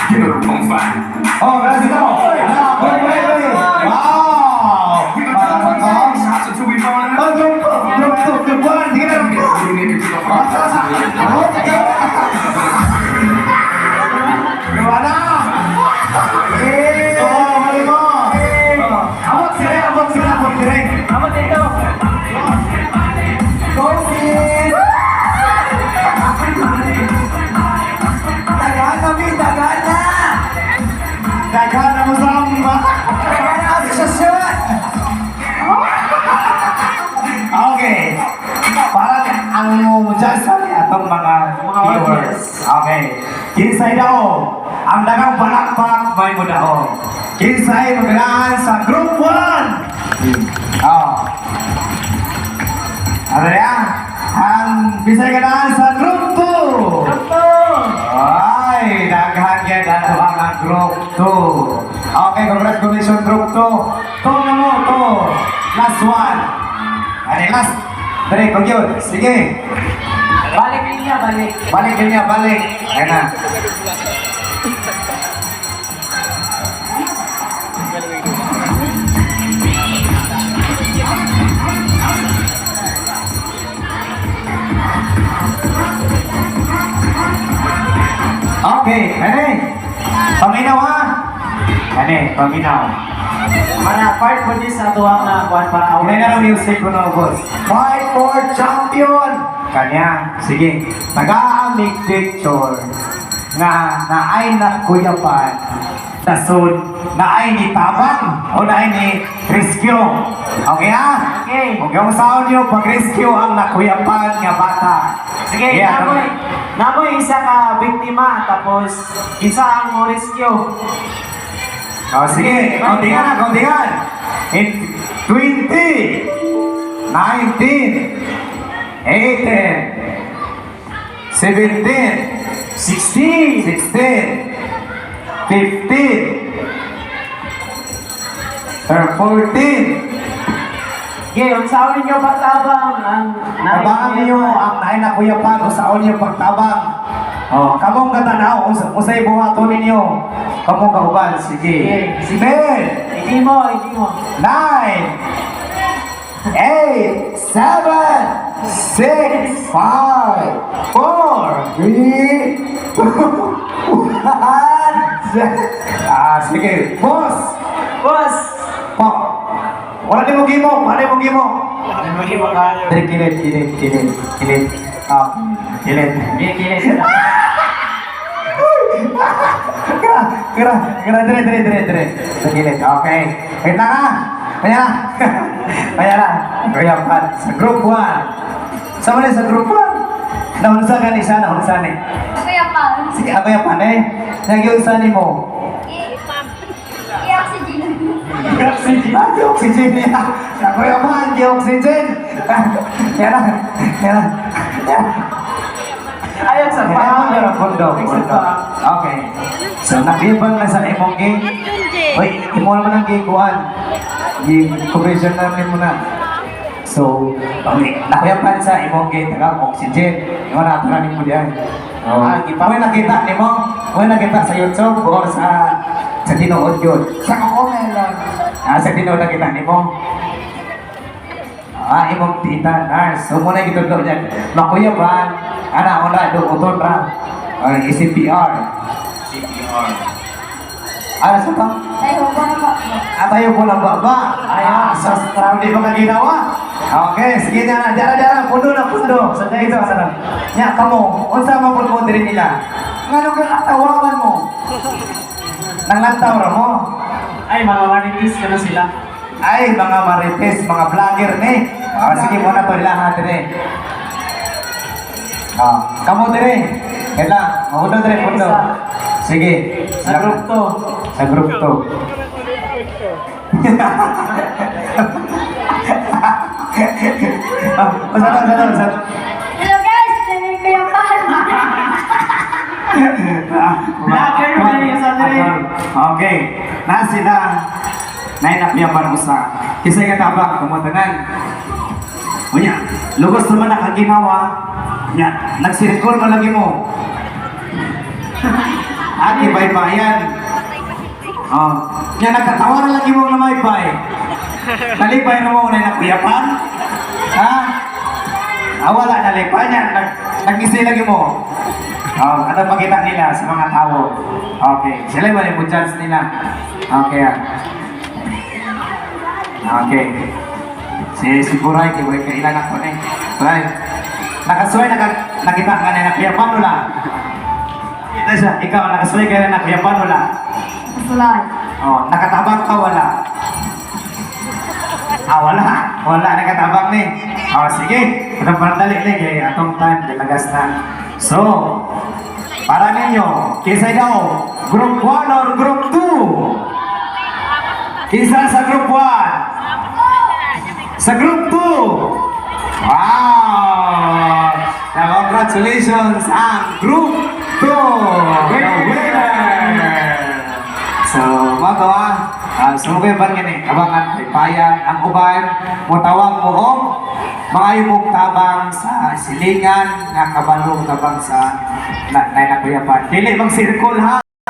Oh, let's go. Wait. Wow. Grup. Sige na. Gawa na. Mali mo. Abot sila. Abot dito. Go, sis. Dagan na mo samba. Dagan na asosasyon. Okay. Para ang mudyan sa atong mga viewers. Okay. Kinsay daw, ang dagang palakpak may mudaon. Kinsay maglaan sa Group 1. Ano yan? Ang kinsay maglaan sa Group 2. Ay, daghan yan ato ang Group 2. Okay, congratulations Group 2. To na mo, to. Last one. Ano, last. Dali, pag-yun. Sige. Balik niya, balik. Balik. Ayan na. Okay, paminaw ha? Paminaw. Para part po din sa tuwang na kuwan para Unay na ng music ko na, boss. Fight for champion! Kanya, sige. Nag-aamig picture nga naay na kuyapan tasod naay ni Tabang o naay ni Rescue. Okay ha? Okay. Huwag yung sound nyo pag rescue ang nakuyapan nga bata. Sige, Yeah, namoy isa ka biktima tapos isa ang mo rescue. Oh, sige, kauntingan. In 20, 19, 18, 17, 16, 15, 14. Okay, unsaon ninyo pagtabang ang Tabangan niyo ang naay na kuyapan o saon niyo pagtabang. Oh, kamong katanaw, usay buhaton ninyo. Kamong kauban, sige. Sige. 10, Hindi mo. 9, 8, 7, 6, 5, 4, 3, 1. Sige. Boss! Boss! Wala din mo gimo. Hindi mo ka. Dari kilid. Kilid. Kilid. Kilit. Kira, dire. Sa gilid. Okay. Wait lang ha. Kaya na. Kaya pa. Sa Group 1. Sama na sa Group 1. Naunsa ka ni sana. Unsa ni? Kuya Pal. Sige, ako yung panay. Nagyunsa ni mo. I-oxygen. Oxygen niya. Ako yung man, oxygen. Yan. Ayaw sa Pondo. Okay. So, nakibang na sa imong game. Uy, imo naman ang gikuan. Yung namin mo na. So, nakuyapan sa imong game, oxygen. Yung naturanin mo diyan. May nakita ni mo? May nakita sa YouTube or sa tinuod yun? Sa comment lang. Sa tinuod nakita ni mo? Imong tita, nurse. So, muna yung gitudlo dyan. Makuyapan. Una, uton ra. CPR. Ano sa to? Ayaw ko na ba? Tayo po ng baba. Hindi ba ka ginawa? Okay, sige na. Dara. Pundo. Sa dito, sa nya, kamo. Unsa mo po diri nila? Ngano ka katawagan mo? Nanglantaw ra mo? Ay, mga manitis ka na sila. Ay, mga marites, mga vlogger ni. Sige muna to ilahan dire. Kamo dire. Kaya, mahudo dire pundo. Sige. Sa group to. Sa group to. Masarap. Hello guys, this is Kuya Pal. Vlogger man yung sa dire. Okay. Na sila. Nainakyapan usa. Kisay ka tabak, kumutanan. Unya, lugos naman nakaginawa. Nya, nagsirikol mo lagi mo. Aki baybayan. Oh, nya nagkatawa na lagi mo na may bay. Nalipay na mo na nakuyapan? Ha? Wala nalipay niya. Nag-isi lagi mo. Oh, ano pakita nila sa mga tao? Okay, sila yung mo chance nila. Okay, Okay. Si Buray, kiboy kailan ako na eh. Buray, nakasuway, nakita ka na nakuyapan mo lang. Ito siya, ikaw, nakasuway ka na nakuyapan mo lang. Masulay. Oh, nakatabang ka, wala. Wala. Wala, nakatabang ni. Oh, sige. Ito parang dali-dali kay atong time, dalagas na. So, para ninyo, kisay daw, group 1 or group 2? Kisa sa group 1? Sa group 2? Wow! Congratulations ang group 2! The winner! So, mga sumugay ba nga abangan kay Payan ang uban mo tawag mo og mga yumog tabang sa silingan nga kabalo tabang sa nakuyapan. Dili bang circle ha?